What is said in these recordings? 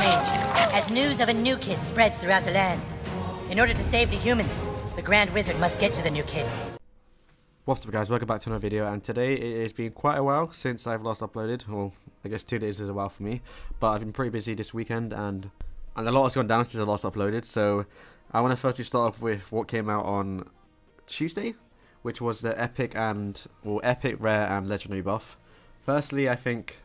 change as news of a new kid spreads throughout the land. In order to save the humans, the Grand Wizard must get to the new kid. What's up guys, welcome back to another video, and today it has been quite a while since I've last uploaded. Well, I guess 2 days is a while for me, but I've been pretty busy this weekend and a lot has gone down since I last uploaded. So I want to firstly start off with what came out on Tuesday, which was the epic, rare and legendary buff. Firstly, I think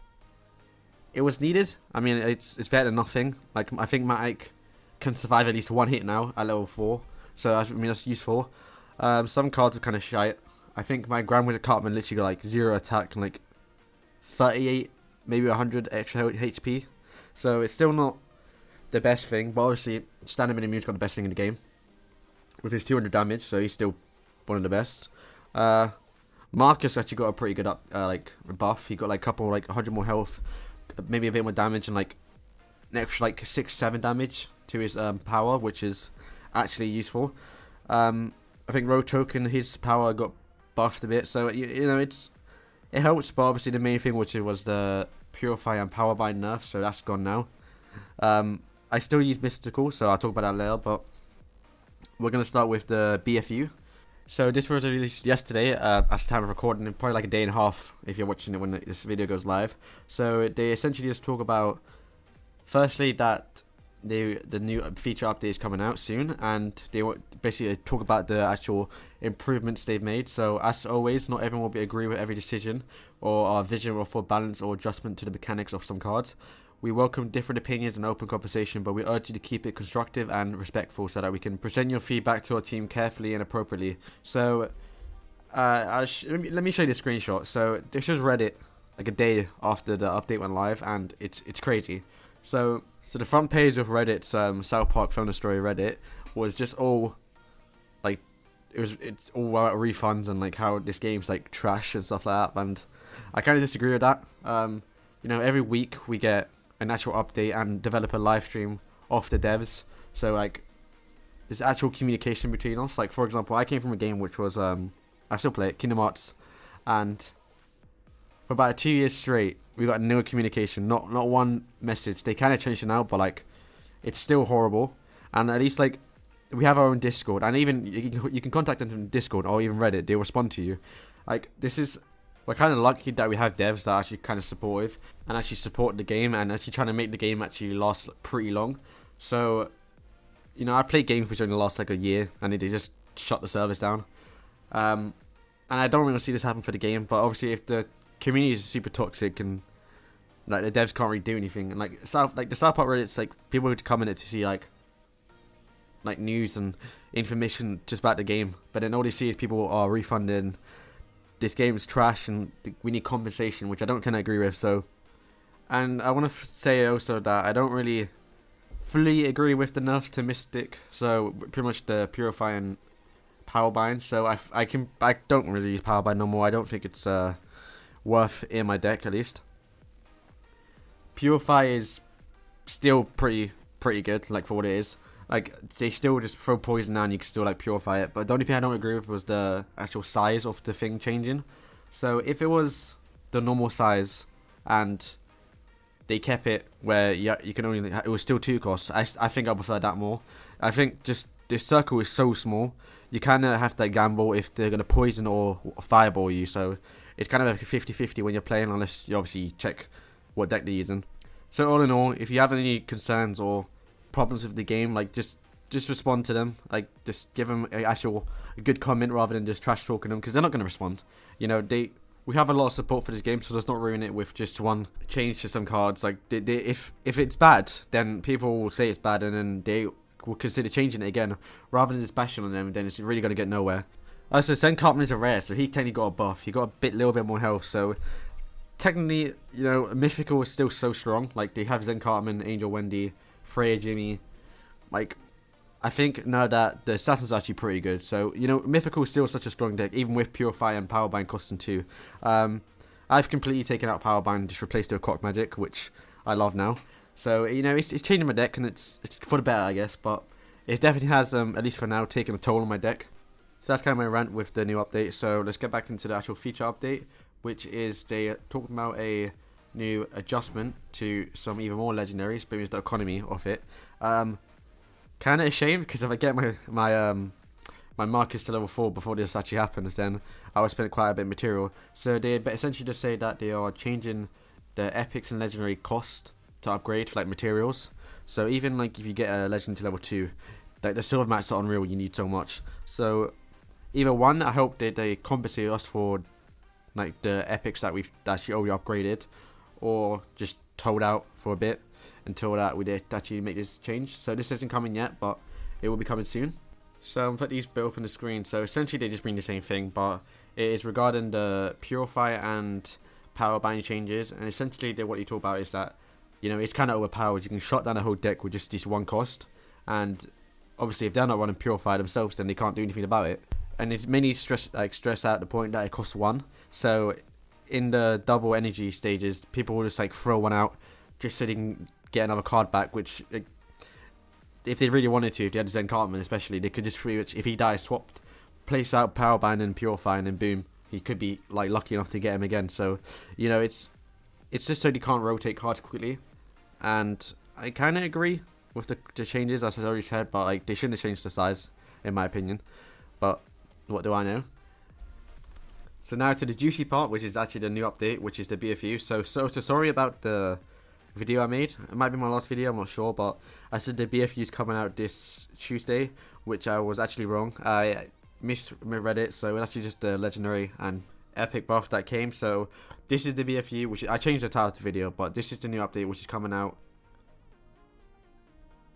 it was needed. I mean, it's better than nothing. Like, I think Matic can survive at least one hit now at level 4, so I mean that's useful. Some cards are kind of shite. I think my Grand Wizard Cartman literally got like 0 attack and like 38, maybe 100 extra HP. So it's still not the best thing, but obviously Standard Minimu's got the best thing in the game with his 200 damage, so he's still one of the best. Marcus actually got a pretty good buff. He got like a couple, like 100 more health, maybe a bit more damage, and like an extra like 6-7 damage to his power, which is actually useful. I think Road Token, his power got buffed a bit, so you know it helps. But obviously the main thing, which was the Purify and Power Bind nerf, so that's gone now. I still use Mystical, so I'll talk about that later, but we're gonna start with the BFU. So this was released yesterday at the time of recording, probably like a day and a half if you're watching it when this video goes live. So they essentially just talk about, firstly, that the new feature update is coming out soon, and they basically talk about the actual improvements they've made. So as always, not everyone will agree with every decision or our vision or for balance or adjustment to the mechanics of some cards. We welcome different opinions and open conversation, but we urge you to keep it constructive and respectful so that we can present your feedback to our team carefully and appropriately. So let me show you the screenshot. So this was Reddit like a day after the update went live, and it's crazy. So the front page of Reddit's South Park Phone Story Reddit was just all like it's all about refunds and like how this game's like trash and stuff like that, and I kind of disagree with that. You know, every week we get an actual update and developer live stream of the devs, so like there's actual communication between us. Like, for example, I came from a game which was I still play it, Kingdom Hearts, and for about 2 years straight we got no communication, not one message. They kind of changed it now, but like it's still horrible. And at least like we have our own Discord, and even you can contact them from Discord or even Reddit. They'll respond to you. Like, we're kind of lucky that we have devs that are actually kind of supportive and actually support the game and actually trying to make the game actually last pretty long. So, you know, I played games which only last like a year and they just shut the servers down. And I don't really see this happen for the game, but obviously if the community is super toxic and like the devs can't really do anything, and like the South Park Reddit, it's like people would come in it to see like news and information just about the game, but then all they see is people are refunding. This game is trash and we need compensation, which I don't kind of agree with. So, and I want to say also that I don't really fully agree with the nerfs to Mystic, so pretty much the Purify and Power Bind. So I don't really use Power Bind no more. I don't think it's worth in my deck, at least. Purify is still pretty good, like for what it is. Like, they still just throw poison down, you can still like purify it. But the only thing I don't agree with was the actual size of the thing changing. So if it was the normal size and they kept it where you can only, it was still 2 costs, I think I prefer that more. I think just this circle is so small, you kind of have to gamble if they're going to poison or fireball you. So it's kind of like a 50-50 when you're playing, unless you obviously check what deck they're using. So all in all, if you have any concerns or problems with the game, like just respond to them. Like, just give them a good comment rather than just trash talking them, because they're not going to respond. You know, we have a lot of support for this game, so let's not ruin it with just one change to some cards. Like, if it's bad, then people will say it's bad, and then they will consider changing it again rather than just bashing on them. Then it's really going to get nowhere. Also, Zen Cartman is a rare, so he technically got a buff. He got a little bit more health, so technically, you know, Mythical is still so strong. Like, they have Zen Cartman, Angel Wendy, Freya Jimmy. Like, I think now that the Assassin's are actually pretty good. So, you know, Mythical is still such a strong deck, even with Purify and Power Bind costing 2. I've completely taken out Power Bind and just replaced it with Cock Magic, which I love now. So, you know, it's changing my deck, and it's for the better, I guess. But it definitely has, at least for now, taken a toll on my deck. So that's kind of my rant with the new update. So let's get back into the actual feature update, which is they talking about a new adjustment to some even more legendaries, but it's the economy of it. Kind of a shame, because if I get my markets to level 4 before this actually happens, then I would spend quite a bit of material. So they essentially just say that they are changing the epics and legendary cost to upgrade for like materials. So even like if you get a legend to level 2, like the silver mats are unreal, you need so much. So either one, I hope that they compensate us for like the epics that we've actually already upgraded, or just hold out for a bit until that we did actually make this change. So this isn't coming yet, but it will be coming soon. So I'm put these both on the screen. So essentially they just mean the same thing, but it is regarding the purify and power binding changes. And essentially what you talk about is that, you know, it's kind of overpowered. You can shut down a whole deck with just this one cost, and obviously if they're not running purify themselves, then they can't do anything about it. And it's mainly stress out the point that it costs 1. So in the double energy stages, people will just like throw one out just so they can get another card back, which if they really wanted to, if they had Zen Cartman especially, they could just pretty much, if he dies, swapped, place out power bind and purify, and then boom, he could be like lucky enough to get him again. So, you know, it's just so they can't rotate cards quickly. And I kind of agree with the changes, as I already said, but like they shouldn't have changed the size, in my opinion. But what do I know? So now to the juicy part, which is actually the new update, which is the BFU. So sorry about the video I made. It might be my last video, I'm not sure, but I said the BFU is coming out this Tuesday, which I was actually wrong. I misread it, so it was actually just the legendary and epic buff that came. So this is the BFU, which I changed the title of the video, but this is the new update which is coming out.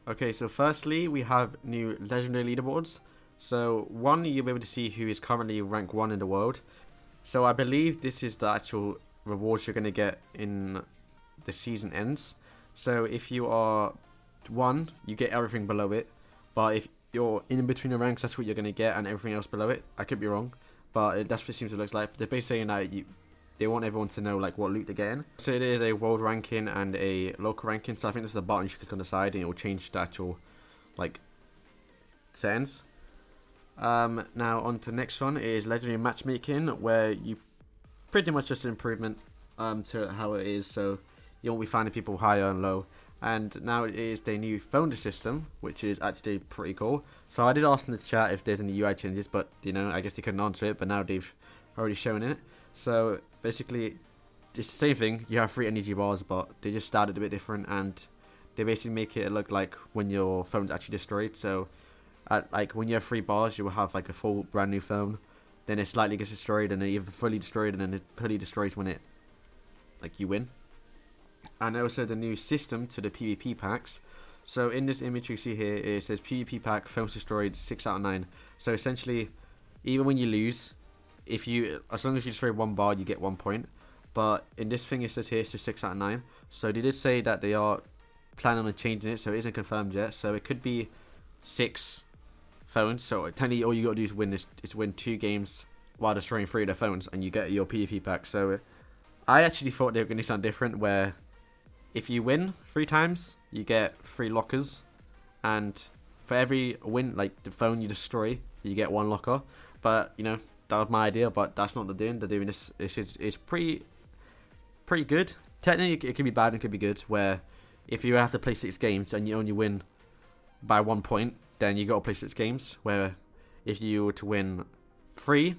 Okay, so firstly we have new legendary leaderboards. So one, you'll be able to see who is currently rank 1 in the world. So I believe this is the actual rewards you're going to get in the season ends. So if you are 1, you get everything below it, but if you're in between the ranks, that's what you're going to get, and everything else below it. I could be wrong, but that's what it seems to look like. They're basically saying that they want everyone to know like what loot they're getting. So it is a world ranking and a local ranking, so I think there's a button you click on the side and it will change the actual like settings. Now on to the next one is legendary matchmaking, where you pretty much just an improvement to how it is, so you won't be finding people higher and low. And now it is the new phone system, which is actually pretty cool. So I did ask in the chat if there's any UI changes, but you know, I guess they couldn't answer it, but now they've already shown it. So basically it's the same thing, you have 3 energy bars, but they just started a bit different, and they basically make it look like when your phone's actually destroyed. So like when you have 3 bars, you will have like a full brand new phone, then it slightly gets destroyed, and then you have fully destroyed, and then it fully destroys when it like you win. And also the new system to the PvP packs. So in this image you see here, it says PvP pack, phones destroyed 6 out of 9. So essentially, even when you lose, as long as you destroy 1 bar, you get 1 point. But in this thing it says here it's just 6 out of 9. So they did say that they are planning on changing it, so it isn't confirmed yet. So it could be 6 phones. So technically all you got to do is win 2 games while destroying 3 of their phones, and you get your PvP pack. So I actually thought they were going to sound different, where if you win 3 times, you get 3 lockers, and for every win, like the phone you destroy, you get 1 locker. But you know, that was my idea, but that's not what they're doing. They're doing this. It's pretty good. Technically, it could be bad and it could be good. Where if you have to play 6 games and you only win by 1 point, then you got to play 6 games. Where if you were to win 3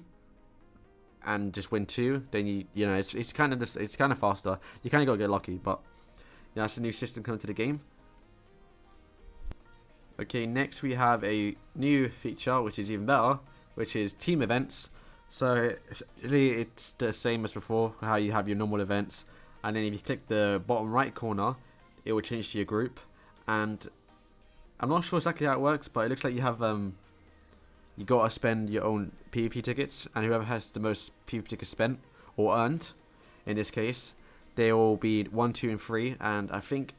and just win 2, then you know it's kind of faster. You kind of got to get lucky, but yeah, that's a new system coming to the game. Okay, next we have a new feature which is even better, which is team events. So really it's the same as before, how you have your normal events, and then if you click the bottom right corner, it will change to your group. And I'm not sure exactly how it works, but it looks like you have you gotta spend your own PvP tickets, and whoever has the most PvP tickets spent or earned, in this case, they will be 1, 2, and 3. And I think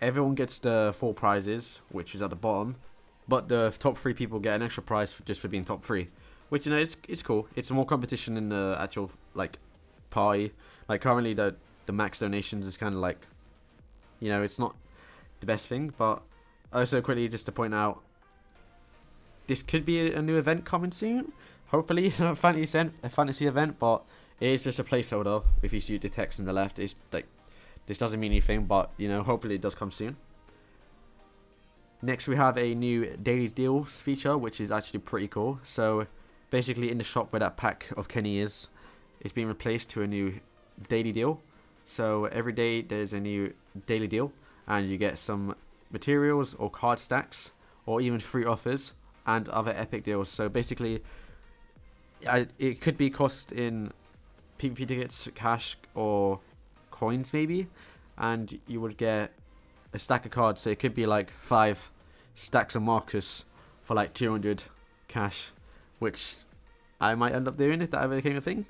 everyone gets the 4 prizes, which is at the bottom, but the top 3 people get an extra prize just for being top 3, which, you know, it's cool. It's more competition in the actual like party. Like currently the max donations is kind of like, you know, it's not the best thing. But also quickly just to point out, this could be a new event coming soon, hopefully. A fantasy event, but it is just a placeholder. If you see the text on the left, it's like this doesn't mean anything, but you know, hopefully it does come soon. Next we have a new daily deals feature, which is actually pretty cool. So basically in the shop where that pack of Kenny is, it's being replaced to a new daily deal. So every day there's a new daily deal, and you get some materials or card stacks or even free offers and other epic deals. So basically it could be cost in PvP tickets, cash, or coins maybe, and you would get a stack of cards. So it could be like 5 stacks of Marcus for like 200 cash, which I might end up doing if that ever became a thing.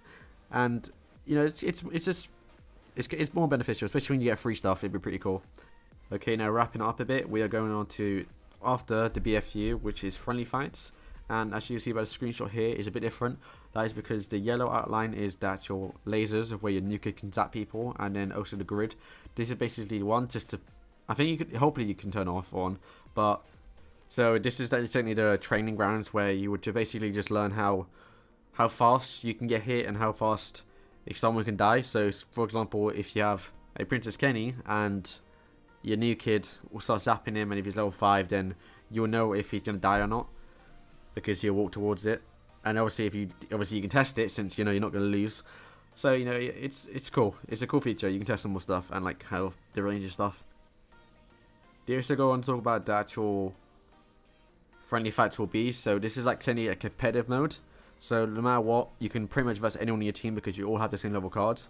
And you know, it's more beneficial, especially when you get free stuff. It'd be pretty cool. Okay, now wrapping up a bit, we are going on to after the BFU, which is friendly fights. And as you can see by the screenshot here, is a bit different. That is because the yellow outline is the actual lasers of where your new kid can zap people, and then also the grid. This is basically one just to, I think you could, hopefully you can turn off on, but so this is certainly the training grounds where you would basically just learn how fast you can get hit and how fast if someone can die. So for example, if you have a Princess Kenny and your new kid will start zapping him, and if he's level 5, then you'll know if he's going to die or not, because he'll walk towards it. And obviously you can test it, since you know you're not going to lose. So you know, it's cool. It's a cool feature. You can test some more stuff and like how the range of stuff. They also go on to talk about the actual friendly fights will be. So this is like technically a competitive mode. So no matter what, you can pretty much verse anyone on your team because you all have the same level cards.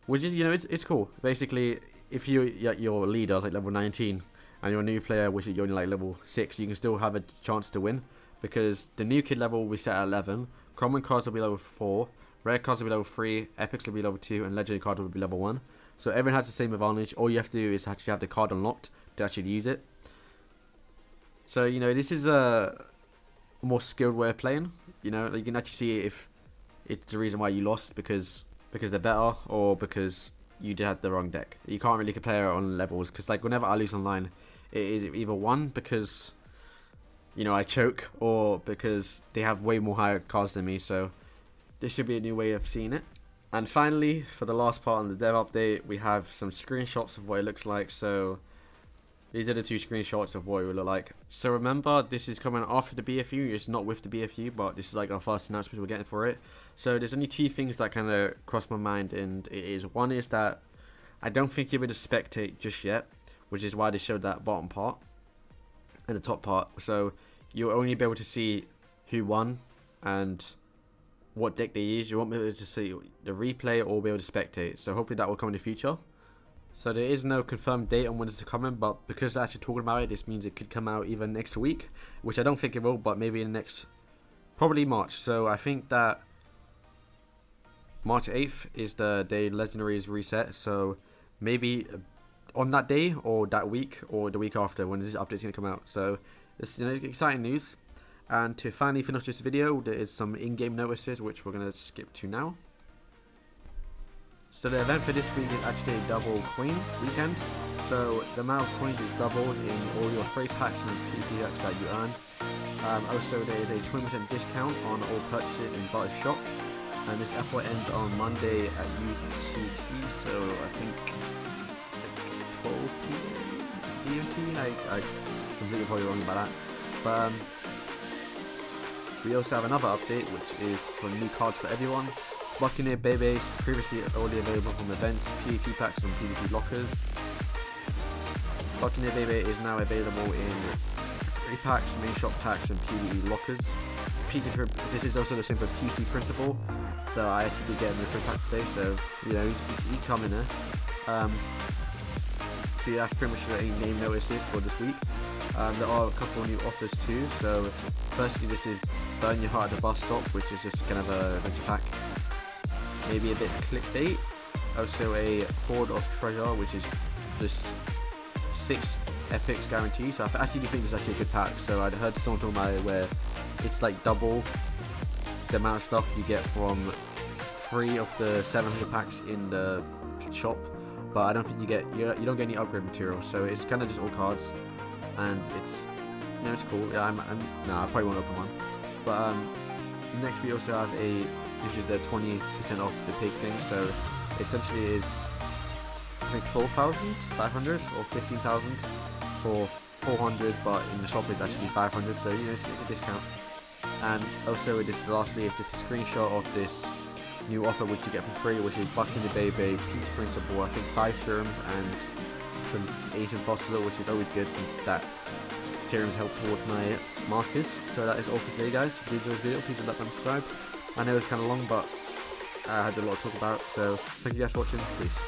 Which is, you know, it's cool. Basically, if your leader is like level 19 and you're a new player, which is you're only like level 6, you can still have a chance to win. Because the new kid level will be set at 11, common cards will be level 4, rare cards will be level 3, epics will be level 2, and legendary cards will be level 1. So everyone has the same advantage. All you have to do is actually have the card unlocked to actually use it. So, you know, this is a more skilled way of playing. You know, you can actually see if it's the reason why you lost because they're better, or because you had the wrong deck. You can't really compare it on levels, because like whenever I lose online, it is either one because, you know, I choke, or because they have way more higher cards than me. So this should be a new way of seeing it. And finally, for the last part on the dev update, we have some screenshots of what it looks like. So these are the 2 screenshots of what it will look like. So remember, this is coming after the BFU. It's not with the BFU, but this is like our first announcement we're getting for it. So there's only 2 things that kind of cross my mind, and it is, one is that I don't think you're able to spectate just yet, which is why they showed that bottom part and the top part. So you'll only be able to see who won and what deck they use. You won't be able to see the replay or be able to spectate. So hopefully that will come in the future. So there is no confirmed date on when it's coming, but because they're actually talking about it, this means it could come out even next week, which I don't think it will, but maybe in the next, probably March. So I think that March 8th is the day Legendaries reset. So maybe on that day or that week or the week after when this update's going to come out. So it's, you know, exciting news. And to finally finish this video, there is some in-game notices which we're going to skip to now. So the event for this week is actually a double coin weekend. So the amount of coins is doubled in all your free packs and PvP packs that you earn. Also there is a 20% discount on all purchases in Barter's shop. And this effort ends on Monday at UCT, so I think 12 p.m. DMT. I completely probably wrong about that. But we also have another update, which is for new cards for everyone. Buccaneer Bebes, previously only available from events, PvP packs and PvP lockers. Buccaneer Bebe is now available in free packs, main shop packs and PvE lockers. This is also the same for PC Principal, so I actually did get him in the free pack today, so you know he's coming there. So yeah, that's pretty much the in-game notices for this week. There are a couple of new offers too. So firstly, this is Burn Your Heart at the Bus Stop, which is just kind of a adventure pack. Maybe a bit of clickbait. Also a Hoard of Treasure, which is just 6 epics guaranteed. So I actually do think this is actually a good pack. So I'd heard someone talking about it where it's like double the amount of stuff you get from 3 of the 700 packs in the shop, but I don't think you don't get any upgrade material. So it's kind of just all cards, and it's, you know, it's cool. Yeah, no, I probably won't open one. But next we also have this is the 20% off the pig thing. So essentially is think 12,500 or 15,000 for 400, but in the shop it's actually 500, so you know it's a discount. And also lastly is this a screenshot of this new offer which you get for free, which is Bucking the Baby piece printable. I think 5 serums and some Asian fossil, which is always good since that serums help towards my markers. So that is all for today, guys. If you enjoyed the video, please like and subscribe. I know it's kind of long, but I had a lot to talk about, so thank you guys for watching. Peace.